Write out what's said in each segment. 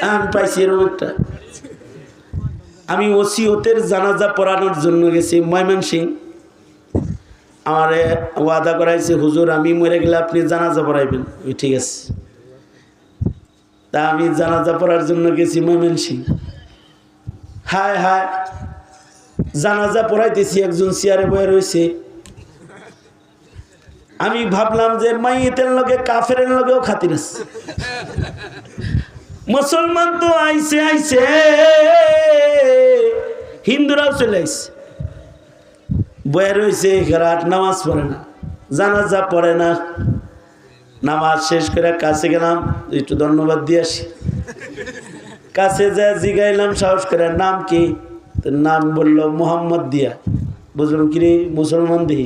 আমি পাইছি এরকম একটা। আমি ওসিয়তের জানাজা পড়ানোর জন্য গেছি ময়মনসিংহ। আমারে ওয়াদা করাইছে, হুজুর আমি মরে গেলে আপনি জানাজা পড়াইবেন। ঠিক আছে। তা আমি জানাজা পড়ার জন্য গেছি ময়মনসিংহ। হায় হায়, জানাজা পড়াইতেছি, একজন চেয়ারে বয়ে রয়েছে। আমি ভাবলাম যে মাইয়েতের লগে কাফেরের লগেও খাতির আছে। মুসলমান তো আইছে আইছে, হিন্দুরাও চলে আইছে, বয়ে রয়েছে। রাত নামাজ পড়ে না, জানাজা পড়ে না। নামাজ শেষ করে কাছে গেলাম, একটু ধন্যবাদ দিয়ে আসি। কাছে যা জিগাইলাম সাহস করে, নাম কি? নাম বললো মোহাম্মদ দিয়া। বুঝলাম কি রে, মুসলমান দিই।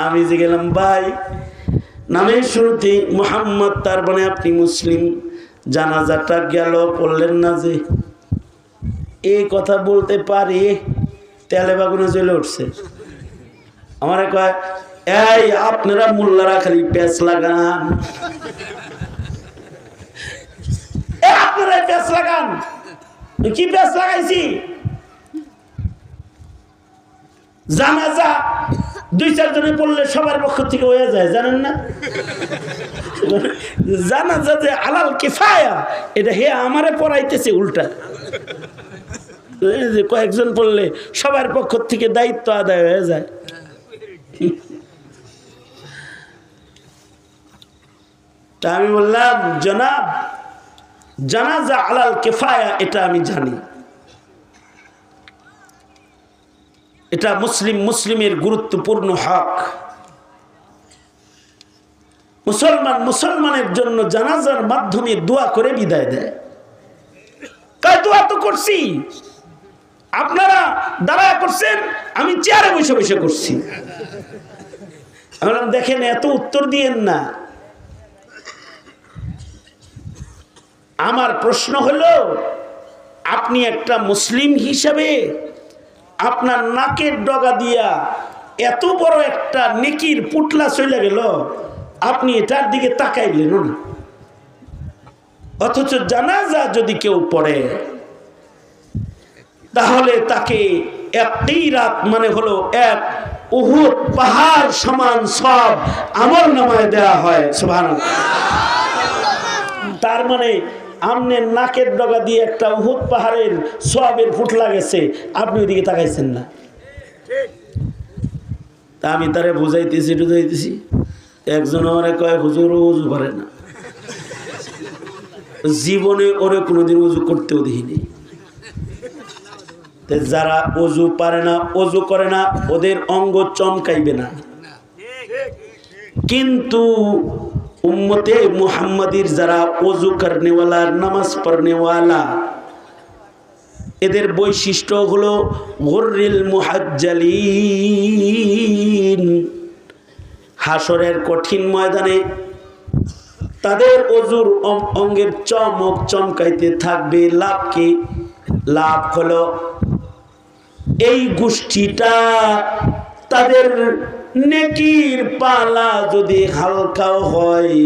আমি জিগাইলাম ভাই নামের শুরুতে মোহাম্মদ, তার মানে আপনি মুসলিম, জানাজাটা গেল পড়লেন না যে? এই কথা বলতে পারি তেলে বাগুনে জ্বলে উঠছে। আমার কয়, এই আপনারা মোল্লারা খালি পেঁচ লাগান, আপনারা পেঁচ লাগান। কি পেঁচ লাগাইছি? জানাজা 2-4 জনে পড়লে সবার পক্ষ থেকে হয়ে যায়, জানেন না? জানাজা যে আলাল কিফায়া, এটা হে আমারে পড়াইতেছে উল্টা। কয়েকজন পড়লে সবার পক্ষ থেকে দায়িত্ব আদায় হয়ে যায়। তা আমি বললাম, জনাব জানাজা আলাল কিফায়া এটা আমি জানি, এটা মুসলিমের গুরুত্বপূর্ণ হক। মুসলমানের জন্য জানাজার মাধ্যমে দোয়া করে বিদায় দেয়। কাল দোয়া তো করছি, আপনারা দাঁড়ায় করছেন, আমি চেয়ারে বসে বসে করছি। আমি বললাম দেখেন, এত উত্তর দিয়েন না। আমার প্রশ্ন হলো, আপনি একটা মুসলিম হিসাবে আপনার নাকের ডগা দিয়া এত বড় একটা নেকির পুটলা চলে গেল, আপনি এটার দিকে তাকাইলেন না। অথচ জানাজা যদি কেউ পড়ে, তাহলে তাকে একটি রাত মানে হলো এক উহুদ পাহাড় সমান সব আমল নামায় দেয়া হয়। সুবহানাল্লাহ। তার মানে আমনের নাকের ডগা দিয়ে একটা উহুদ পাহাড়ের সওয়াবের ফুটলা গেছে, আপনি ওইদিকে তাকাইছেন না। তা আমি তারে বুঝাইতেছি। একজন আমারে কয়, হুজুর ওযু করে না। জীবনে ওরে কোনোদিন ওযু করতেও দেখিনি। যারা ওযু পারে না, ওযু করে না, ওদের অঙ্গ চমকাইবে না। কিন্তু উম্মতে মুহাম্মাদির যারা ওযু করনেওয়ালা, নামাজ পড়নেওয়ালা, এদের বৈশিষ্ট্য হলো গুররিল মুহাজ্জালিন। হাসরের কঠিন ময়দানে তাদের ওযুর অঙ্গের চমক চমকাইতে থাকবে। লাভ কি? লাভ হলো এই গোষ্ঠীটা তাদের নেকির পালা যদি হালকাও হয়,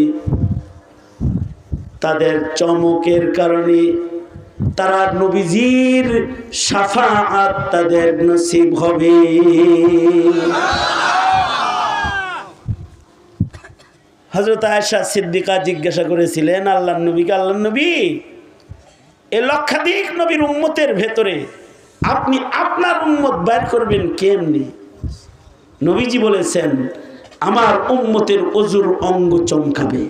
তাদের চমকের কারণে তারা নবীজির শাফাআত তাদের নসিব হবে। হযরত আয়েশা সিদ্দিকা জিজ্ঞাসা করেছিলেন আল্লাহর নবীকে, আল্লাহর নবী, এ লক্ষাধিক নবীর উম্মতের ভেতরে আপনি আপনার উম্মত বের করবেন কেমনি? নবীজি বলেছেন, আমার উম্মতের ওযুর অঙ্গ চমকাবে।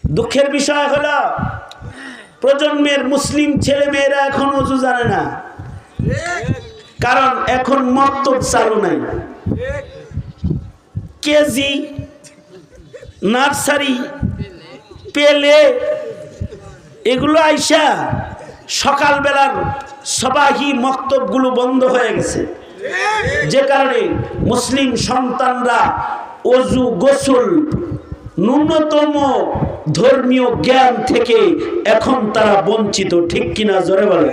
দুঃখের বিষয় হলো প্রজন্মের মুসলিম ছেলে মেয়েরা এখন ওযু জানে না, কারণ এখন মক্তব চালু নাই। কেজি, নার্সারি, পেলে এগুলো আইসা সকালবেলার সবাহি মক্তবগুলো বন্ধ হয়ে গেছে, যে কারণে মুসলিম সন্তানরা ওযু, গোসল, ন্যূনতম ধর্মীয় জ্ঞান থেকে এখন তারা বঞ্চিত। ঠিক কিনা জোরে বলে?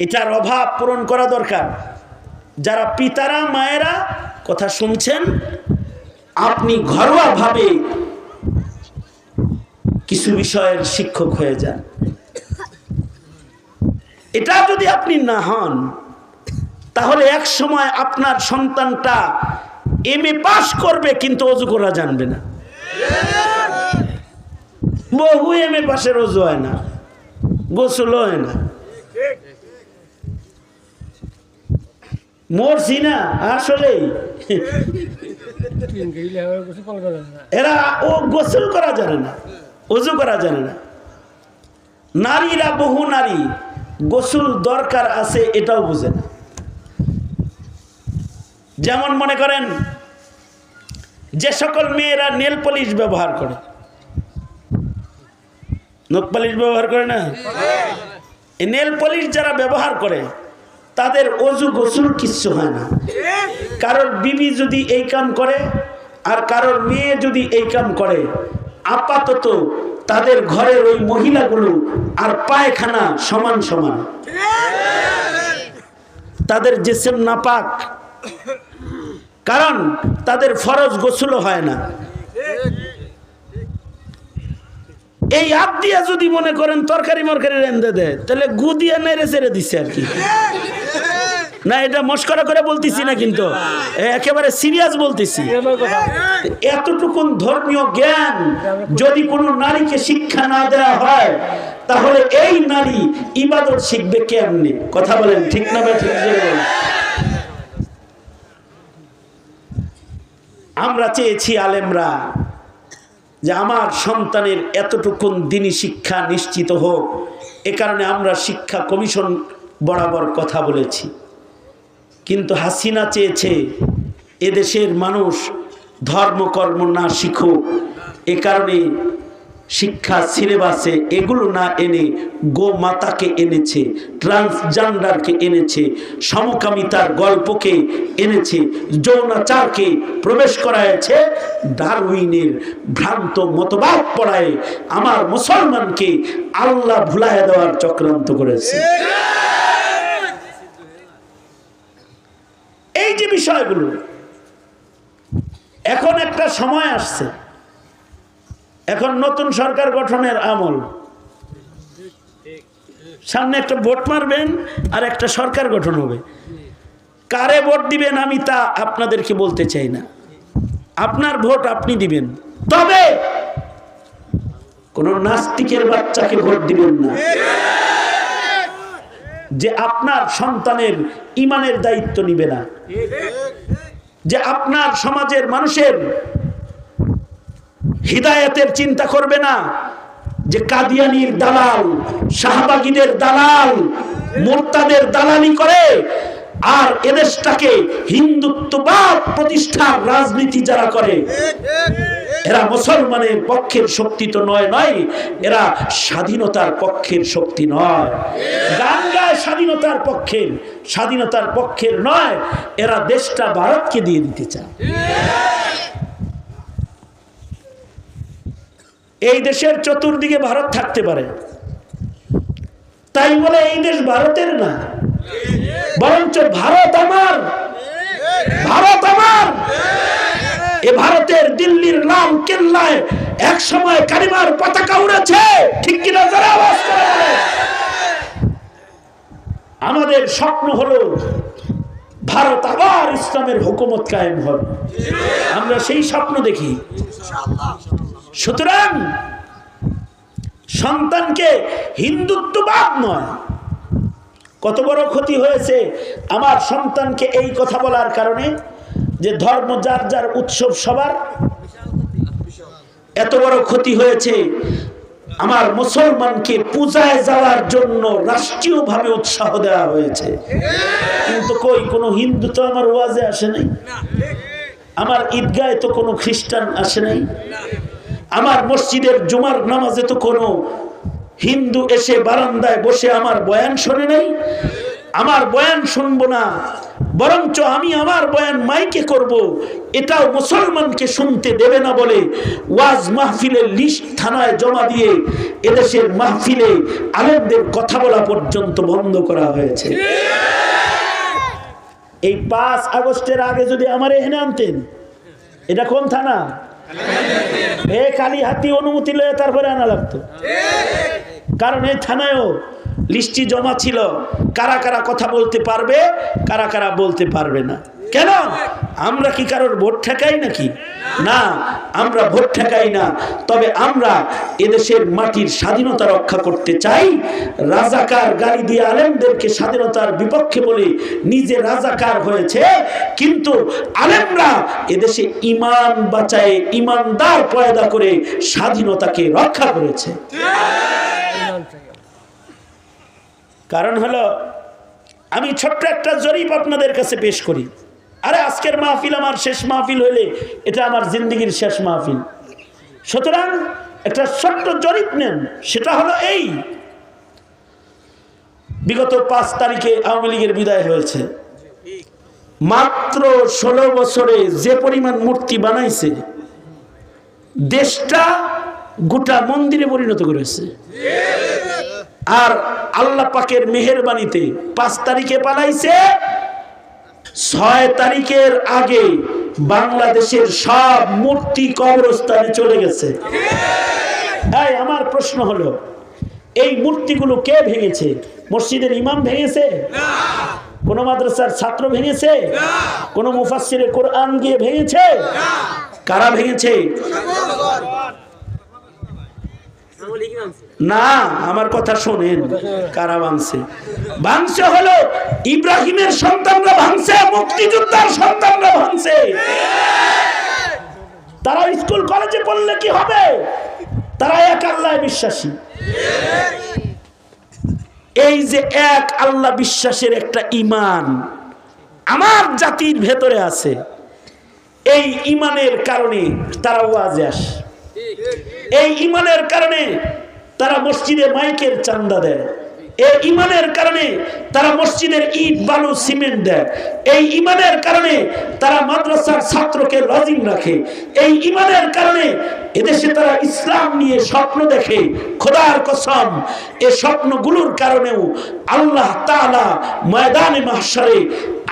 এটার অভাব পূরণ করা দরকার। যারা পিতারা মায়েরা কথা শুনছেন, আপনি ঘরোয়াভাবে কিছু বিষয়ের শিক্ষক হয়ে যান। এটা যদি আপনি না হন, তাহলে এক সময় আপনার সন্তানটা এমএ পাস করবে কিন্তু অজু করা জানবে না। বহু এমএ পাশের অজু হয় না, গোসল হয় না। মরছি না আসলেই, এরা ও গোসল করা জানে না, অজু করা জানে না। নারীরা, বহু নারী গোসল দরকার আছে এটাও বুঝে না। যেমন মনে করেন যে সকল মেয়েরা নেল পলিশ ব্যবহার করে, নখ পলিশ ব্যবহার করে না, এই নেল পলিশ যারা ব্যবহার করে তাদের অজু গোসল কিচ্ছু হয় না। কারোর বিবি যদি এই কাম করে আর কারোর মেয়ে যদি এই কাম করে, আপাতত তাদের ঘরের ওই মহিলাগুলো আর পায়খানা সমান সমান, তাদের জিসম নাপাক, কারণ তাদের ফরজ গোসলও হয় না। এই হাত দিয়া যদি মনে করেন তরকারি মরকারি রেঁধে দেয়, তাহলে গু দিয়া নেড়ে ছেড়ে দিচ্ছে আর কি। না, এটা মস্করা করে বলতেছি না, কিন্তু একেবারে সিরিয়াস বলতেছি। এতটুকুন ধর্মীয় জ্ঞান যদি কোনো নারীকে শিক্ষা না দেওয়া হয়, তাহলে এই নারী ইবাদত শিখবে কেমনে? কথা বলেন, ঠিক না? ঠিক। আমরা চেয়েছি আলেমরা যে আমার সন্তানের এতটুকুন দিনী শিক্ষা নিশ্চিত হোক, এ কারণে আমরা শিক্ষা কমিশন বরাবর কথা বলেছি। কিন্তু হাসিনা চেয়েছে এদেশের মানুষ ধর্মকর্ম না শিখুক, এ কারণে শিক্ষা সিলেবাসে এগুলো না এনে গোমাতাকে এনেছে, ট্রান্সজেন্ডারকে এনেছে, সমকামিতার গল্পকে এনেছে, যৌনাচারকে প্রবেশ করায়ছে, ডারউইনের ভ্রান্ত মতবাদ পড়ায় আমার মুসলমানকে আল্লাহ ভুলায় দেওয়ার চক্রান্ত করেছে। এই যে বিষয়গুলো, এখন একটা সময় আসছে, এখন নতুন সরকার গঠনের আমল, সামনে একটা ভোট মারবেন আর একটা সরকার গঠন হবে। কারে ভোট দিবেন আমি তা আপনাদেরকে বলতে চাই না, আপনার ভোট আপনি দিবেন, তবে কোন নাস্তিকের বাচ্চাকে ভোট দিবেন না, যে আপনার সন্তানের ইমানের দায়িত্ব নিবে না, যে আপনার সমাজের মানুষের হিদায়াতের চিন্তা করবে না, যে কাদিয়ানির দালাল, শাহবাগীদের দালাল, মুরতাদের দালালি করে আর এদেশটাকে হিন্দুত্ববাদ প্রতিষ্ঠার রাজনীতি যারা করে, এরা মুসলমানের পক্ষের শক্তি তো নয়, এরা স্বাধীনতার পক্ষের শক্তি নয়। গান গায় স্বাধীনতার পক্ষের নয়, এরা দেশটা ভারতকে দিয়ে দিতে চায়। এই দেশের চতুর্দিকে ভারত থাকতে পারে, তাই বলে এই দেশ ভারতের না, বরঞ্চ ভারত আমার, ভারত আমার। এ ভারতের দিল্লির লাল কেল্লায় এক সময় কালিমার পতাকা উড়েছে, ঠিক কিনা? যারা আওয়াজ করে আমাদের স্বপ্ন হলো ভারত আবার ইসলামের হুকুমত কায়েম হবে, আমরা সেই স্বপ্ন দেখি। সুতরাং সন্তানকে হিন্দুত্ববাদ নয়, কত বড় ক্ষতি হয়েছে আমার সন্তানকে এই কথা বলার কারণে, যে ধর্ম যার যার উৎসব সবার, এত বড় ক্ষতি হয়েছে আমার মুসলমানকে পূজায় যাওয়ার জন্য রাষ্ট্রীয়ভাবে উৎসাহ দেওয়া হয়েছে। কিন্তু কই কোনো হিন্দু তো আমার ওয়াজে আসে নাই, আমার ঈদগাহে তো কোনো খ্রিস্টান আসে নাই, আমার মসজিদের জুমার নামাজে তো কোনো হিন্দু এসে বারান্দায় বসে আমার বয়ান শোনে নাই। আমার বয়ান শুনবো না, বরঞ্চ আমি আমার বয়ান মাইকে করব, এটাও মুসলমানকে শুনতে দেবে না বলে ওয়াজ মাহফিলের লিস্ট থানায় জমা দিয়ে এদেশের মাহফিলে আলেমদের কথা বলা পর্যন্ত বন্ধ করা হয়েছে। এই 5 আগস্টের আগে যদি আমার এখানে আনতেন, এটা কোন থানা? কালীহাতি অনুমতি লয়ে তারপরে আনা লাগতো, কারণ এই থানায়ও লিস্টি জমা ছিল কারা কারা কথা বলতে পারবে, কারা কারা বলতে পারবে না। কেন? আমরা কি কারোর ভোট ঠেকাই নাকি? না, আমরা ভোট ঠেকাই না। তবে আমরা এদেশের মাটির স্বাধীনতা রক্ষা করতে চাই। রাজাকার গালি দিয়ে আলেমদেরকে স্বাধীনতার বিপক্ষে বলে নিজে রাজাকার হয়েছে, কিন্তু আলেমরা এদেশে ঈমান বাঁচায়, ঈমানদার পয়দা করে স্বাধীনতাকে রক্ষা করেছে। কারণ হলো, আমি ছোট্ট একটা জরিপ আপনাদের কাছে পেশ করি। আরে আজকের মাহফিল আমার শেষ মাহফিল হইলে এটা আমার জিন্দগির শেষ মাহফিল। সুতরাং একটা ছোট্ট জরিপ নেন। সেটা হলো এই, বিগত 5 তারিখে আওয়ামী লীগের বিদায় হয়েছে। মাত্র 16 বছরে যে পরিমাণ মূর্তি বানাইছে, দেশটা গোটা মন্দিরে পরিণত করেছে। আর আল্লাহ পাকের মেহেরবানিতে 5 তারিখে পালাইছে, 6 তারিখের আগে বাংলাদেশের সব মূর্তি কবরস্থানে চলে গেছে। আমার প্রশ্ন হলো, এই মূর্তিগুলো কে ভেঙেছে? মসজিদের ইমাম ভেঙেছে? কোন মাদ্রাসার ছাত্র ভেঙেছে? কোন মুফাসসিরে কোরআন গিয়ে ভেঙেছে? কারা ভেঙেছে? না, আমার কথা শোনেন, কারা ভাঙছে? ভাঙছে হলো ইব্রাহিমের সন্তানরা ভাঙছে, মুক্তিযোদ্ধার সন্তানরা ভাঙছে। তারা স্কুল কলেজে পড়লে কি হবে? তারা এক আল্লাহ বিশ্বাসী। এই যে এক আল্লাহ বিশ্বাসের একটা ঈমান আমার জাতির ভেতরে আছে, এই ঈমানের কারণে তারা ওয়াজে আসে, এই ঈমানের কারণে তারা মসজিদে মাইকের চান্দা দেয়, এই ঈমানের কারণে তারা মসজিদের ইট বালু সিমেন্ট দেয়, এই ঈমানের কারণে তারা মাদ্রাসার ছাত্রকে লজিং রাখে, এই ঈমানের কারণে এদেশে তারা ইসলাম নিয়ে স্বপ্ন দেখে। খোদার কসম, এই স্বপ্নগুলোর কারণেও আল্লাহ তাআলা ময়দানে মাহশারে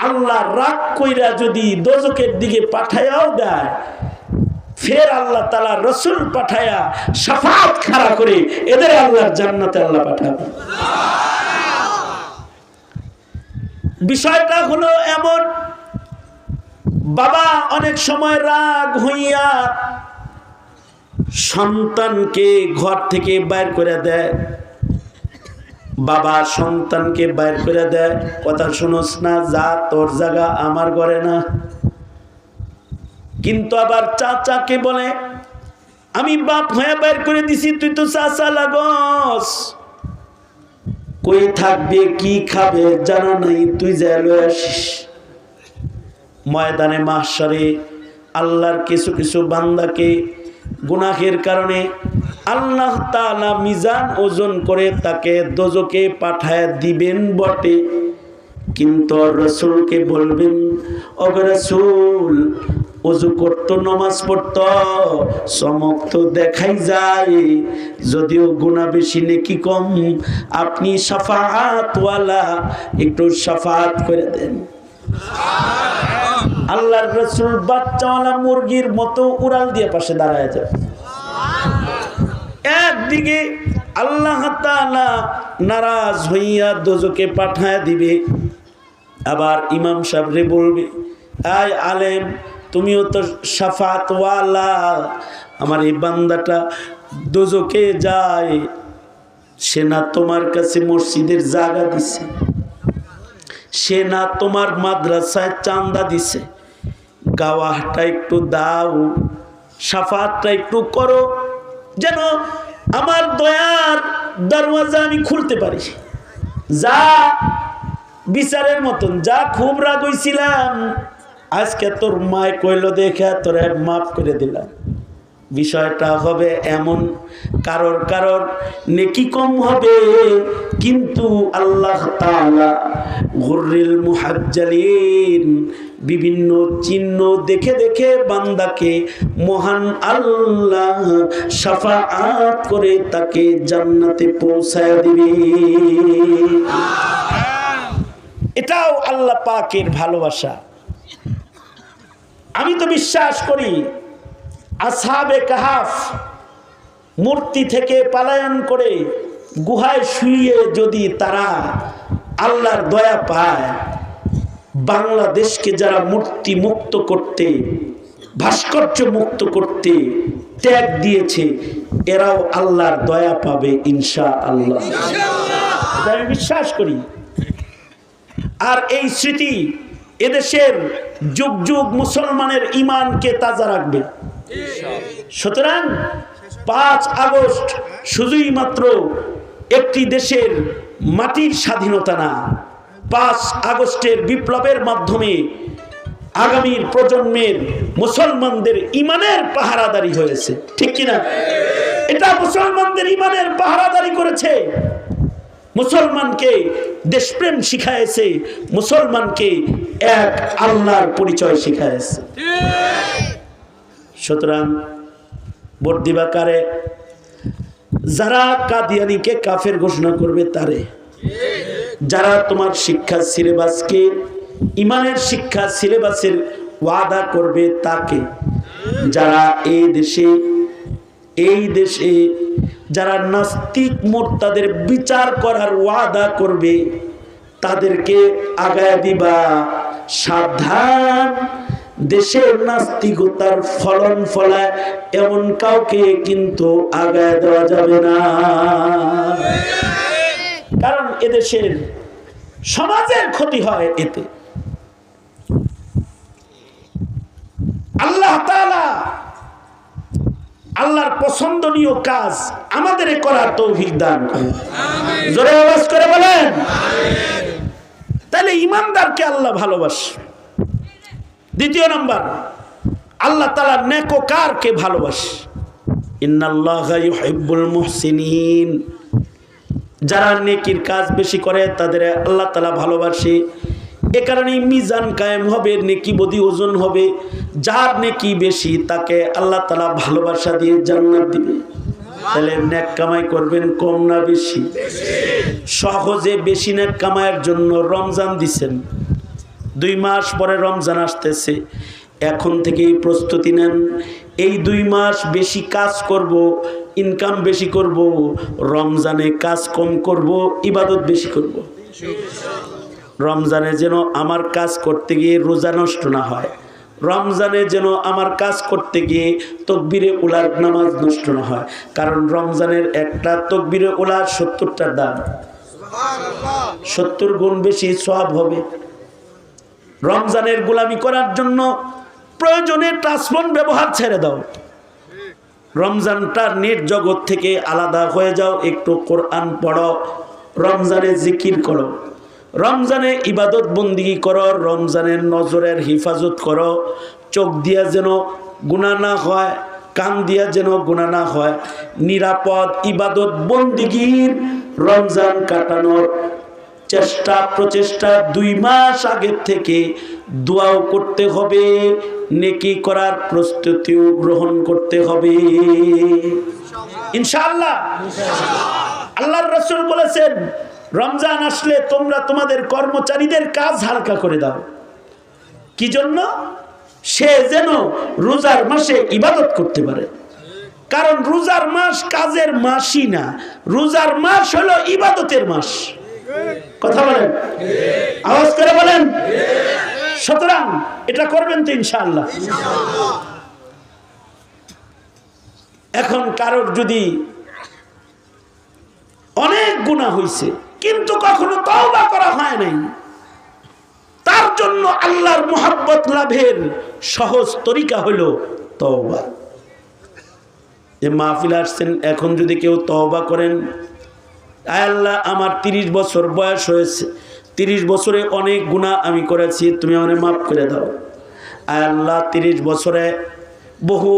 আল্লাহ রাগ কইরা যদি দোজখের দিকে পাঠায়াও দেয়, ফের আল্লাহ তাআলা রাসূল পাঠায়া শাফাআত খাড়া করে এদের আল্লাহর জান্নাতে আল্লাহ পাঠাবে। বিষয়টা হলো এমন, বাবা অনেক সময় রাগ হইয়া সন্তানকে ঘর থেকে বাইর করে দেয়, বাবা সন্তানকে বাইর করে দেয়, কথা শুনোস না, যা তোর জায়গা আমার ঘরে না। কিন্তু আবার চাচাকে বলে, আমি বাপ হয়ে বাইর করে দিছি, তুই তো চাচা লাগস, কই থাকবে কি খাবে জানো নাই, তুই যা লয়ে আসিস। ময়দানে মাহশারে আল্লাহর কিছু কিছু বান্দাকে গুনাহের কারণে আল্লাহ তাআলা মিজান ওজন করে তাকে দোজখে পাঠায় দিবেন বটে, কিন্তু রাসূলকে বলবেন, ও রাসূল, ওযু করতো, নামাজ পড়তো, চমক তো দেখাই যায়, যদিও গুনাহ বেশি নেকি কম, আপনি শাফাআত ওয়ালা, একটু শাফাআত করে দেন। আল্লাহর রাসূল বাচ্চাওয়ালা মুরগির মতো উড়াল দিয়ে পাশে দাঁড়ায় যায়। একদিকে আল্লাহ তাআলা নারাজ হইয়া দোজখে পাঠায় দিবে, আবার ইমাম সাহেবরে বলবে, আয় আলেম, তুমিও তো শাফাআত ওয়ালা, আমার এই বান্দাটা দোজখে যায়, সে না তোমার কাছে মসজিদের জায়গা দিছে, সে না তোমার মাদ্রাসায় চান্দা দিছে, গাওয়াহটা একটু দাও, শাফাআতটা একটু করো, যেন আমার দয়ার দরওয়াজা আমি খুলতে পারি। যা বিচারের মতন, যা খুব রাগ হইছিলাম, আজকে তোর মায় কইল দেখে তোর মাফ করে দিলাম। বিষয়টা হবে এমন, কারোর কারোর নেকি কম হবে, কিন্তু আল্লাহ তাআলা গুররিল মুহাজ্জালিন বিভিন্ন চিহ্ন দেখে দেখে বান্দাকে মহান আল্লাহ শাফাআত করে তাকে জান্নাতে পৌঁছায় দিবে। এটাও আল্লাহ পাকের ভালোবাসা। আমি তো বিশ্বাস করি আসহাবে কাহাফ মূর্তি থেকে পলায়ন করে গুহায় শুয়ে যদি তারা আল্লাহর দয়া পায়, বাংলাদেশকে যারা মূর্তি মুক্ত করতে, ভাস্কর্য মুক্ত করতে ত্যাগ দিয়েছে, এরাও আল্লাহর দয়া পাবে ইনশাআল্লাহ। আমি বিশ্বাস করি। আর এই স্মৃতি এদেশের যুগ যুগ মুসলমানের ঈমানকে তাজা রাখবে। সুতরাং 5 আগস্ট শুধুই মাত্র একটি দেশের মাটির স্বাধীনতা না, 5 আগস্টের বিপ্লবের মাধ্যমে আগামীর প্রজন্মের মুসলমানদের ঈমানের পাহারাদারি হয়েছে, ঠিক কিনা? এটা মুসলমানদের ঈমানের পাহারাদারি করেছে, মুসলমানকে দেশপ্রেম শিখায়েছে, মুসলমানকে এক আল্লাহর পরিচয় শিখায়েছে। সুতরাং ভোট দিবা কারে? যারা কাদিয়ানীকে কাফের ঘোষণা করবে তারে, যারা তোমার শিক্ষা সিলেবাসকে, ইমানের শিক্ষা সিলেবাসের ওয়াদা করবে তাকে, যারা এই দেশে যারা নাস্তিক মুরতাদের বিচার করার ওয়াদা করবে তাদেরকে আগায় দিবা। সাবধান, দেশের নাস্তিকতার ফলন ফলায় এমন কাউকে কিন্তু আগায় দেওয়া যাবে না। কারণ এদেশের সমাজের ক্ষতি হয় এতে। আল্লাহ তাআলা আল্লাহর পছন্দনীয় কাজ আমাদের করার তৌফিক দান করেন। জোরে আওয়াজ করে বলেন আমিন। তাহলে ইমানদারকে আল্লাহ ভালোবাসে। দ্বিতীয় নাম্বার, আল্লাহ তাআলা নেককারকে ভালোবাসে। ইন্নাল্লাহা ইউহিব্বুল মুহসিনিন, যারা নেকির কাজ বেশি করে তাদের আল্লাহ তাআলা ভালোবাসে। এ কারণেই মিজান কায়েম হবে, নেকি বদি ওজন হবে। যার নেকি বেশি তাকে আল্লাহ তাআলা ভালোবাসা দিয়ে জান্নাত দিবে। তাহলে নেক কামাই করবেন কম না বেশি? সহজে বেশি নেক কামাইয়ের জন্য রমজান দিছেন, 2 মাস পরে রমজান আসতেছে, এখন থেকেই প্রস্তুতি নেন। এই 2 মাস বেশি কাজ করব, ইনকাম বেশি করব, রমজানে কাজ কম করব, ইবাদত বেশি করব। রমজানে যেন আমার কাজ করতে গিয়ে রোজা নষ্ট না হয়, রমজানে যেন আমার কাজ করতে গিয়ে তাকবীরে উলার নামাজ নষ্ট না হয়। কারণ রমজানের একটা তাকবীরে উলা 70টার দাম, 70 গুণ বেশি সওয়াব হবে। রমজানের গোলামি করার জন্য প্রয়োজনে ট্রান্সফোন ব্যবহার ছেড়ে দাও, রমজানটা নেট জগৎ থেকে আলাদা হয়ে যাও, একটু কোরআন পড়ো, রমজানে জিকির করো, রমজানে ইবাদত বন্দিগি করো, রমজানের নজরের হিফাজত করো। চোখ দিয়া যেন গুনাহ না হয়, কান দিয়া যেন গুনাহ না হয়, নিরাপদ ইবাদত বন্দিগির রমজান কাটানোর চেষ্টা প্রচেষ্টা 2 মাস আগের থেকে দোয়াও করতে হবে, নেকি করার প্রস্তুতিও গ্রহণ করতে হবে ইনশাআল্লাহ। আল্লাহর রাসূল বলেছেন, রমজান আসলে তোমরা তোমাদের কর্মচারীদের কাজ হালকা করে দাও। কি জন্য? সে যেন রোজার মাসে ইবাদত করতে পারে। কারণ রোজার মাস কাজের মাসই না, রোজার মাস হলো ইবাদতের মাস। কথা বলেন, আওয়াজ করে বলেন। সুতরাং এটা করবেন তো ইনশাআল্লাহ। এখন কারোর যদি অনেক গুনাহ হয়েছে কিন্তু কখনো তওবা করা হয় নাই, তার জন্য আল্লাহর মুহাব্বত লাভের সহজ তরিকা হলো তওবা। যে মাহফিল আসছেন, এখন যদি কেউ তওবা করেন, আয় আল্লাহ আমার 30 বছর বয়স হয়েছে, 30 বছরে অনেক গুনাহ আমি করেছি, তুমি আমাকে মাফ করে দাও। আয় আল্লাহ 30 বছরে বহু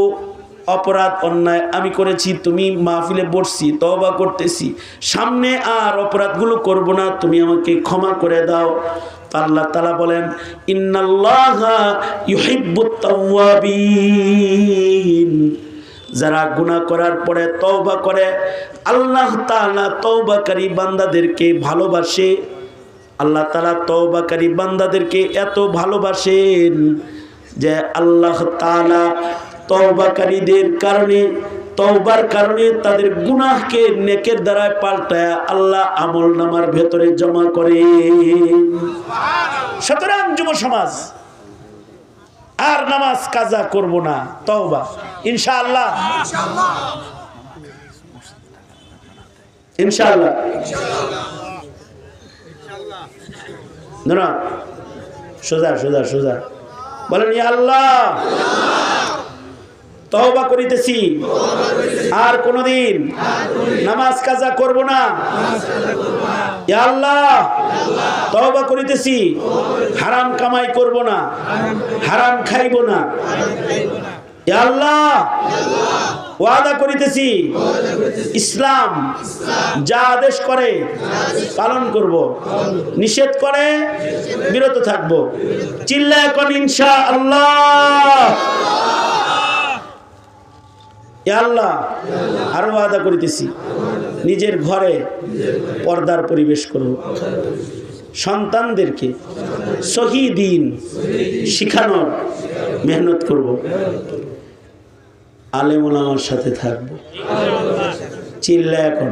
অপরাধ অন্যায় আমি করেছি, তুমি মাহফিলে বসছি, তওবা করতেছি, সামনে আর অপরাধগুলো করব না, তুমি আমাকে ক্ষমা করে দাও। আল্লাহ তাআলা বলেন, ইন্নাল্লাহা ইউহিব্বুত তাওয়াবিন, যারা গুনাহ করার পরে তওবা করে আল্লাহ তাআলা তওবাকারী বান্দাদেরকে ভালোবাসে। আল্লাহ তাআলা তওবাকারী বান্দাদেরকে এত ভালোবাসেন যে আল্লাহ তাআলা তওবাকারীদের কারণে, তওবার কারণে তাদের গুনাহকে নেকের দ্বারা পাল্টায় আল্লাহ আমলনামার ভেতরে জমা করে। সুতরাং যুব সমাজ আর নামাজ কাজা করব না, তওবা ইনশাআল্লাহ, ইনশাআল্লাহ। না সোজা সোজা সোজা বলেন, ইয়া আল্লাহ তওবা করিতেছি, আর কোনদিন নামাজ কাজা করব না। ইয়া আল্লাহ তওবা করিতেছি, হারাম কামাই করব না, হারাম খাইব না। ইয়া আল্লাহ ওয়াদা করিতেছি, ইসলাম যা আদেশ করে পালন করব, নিষেধ করে বিরত থাকব। চিল্লায় কোন ইনশাআল্লাহ। ইয়া আল্লাহ আরো ওয়াদা করিতেছি, নিজের ঘরে পর্দার পরিবেশ করব, সন্তানদেরকে সহি দ্বীন শিখানোর মেহনত করব, আলেম ওলামার সাথে থাকব। চিল্লা এখন,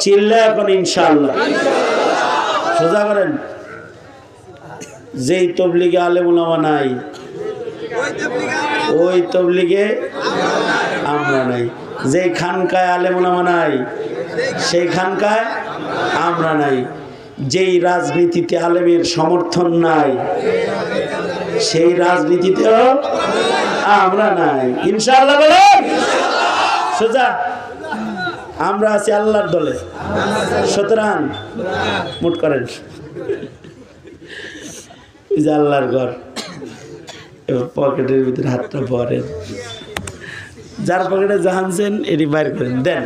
চিল্লা এখন ইনশাআল্লাহ। সোজা করেন, যেই তবলিগে আলেম ওলামা নাই ওই তবলিগে আমরা নাই, যেই খানকায় আলেম ওলামা নাই সেই খানকায় আমরা নাই, যেই রাজনীতিতে আলেমের সমর্থন নাই সেই রাজনীতিতেও আমরা নাই ইনশাআল্লাহ। বলেন সোজা, আমরা আছি আল্লাহর দলে। সুতরাং মুট করেন, আল্লাহর ঘর, এবার পকেটের ভিতরে হাতটা ভরেন, যার পকেটে জাহানছেন এটি বাইর করেন, দেন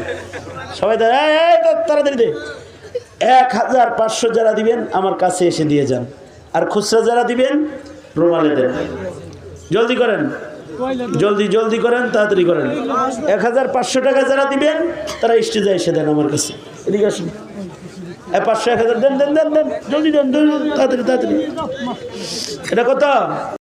সবাই তাড়াতাড়ি দে। 1500 যারা দিবেন আমার কাছে এসে দিয়ে যান, আর খুচরা যারা দিবেন রুমালে দেন। জলদি করেন, জলদি জলদি করেন, তাড়াতাড়ি করেন। 1500 টাকা যারা দিবেন তারা স্টেজে এসে দেন আমার কাছে। এদিকে আসুন, 500 1000 দেন দেন দেন দেন, জলদি দেন, তাড়াতাড়ি তাড়াতাড়ি। এটা কত?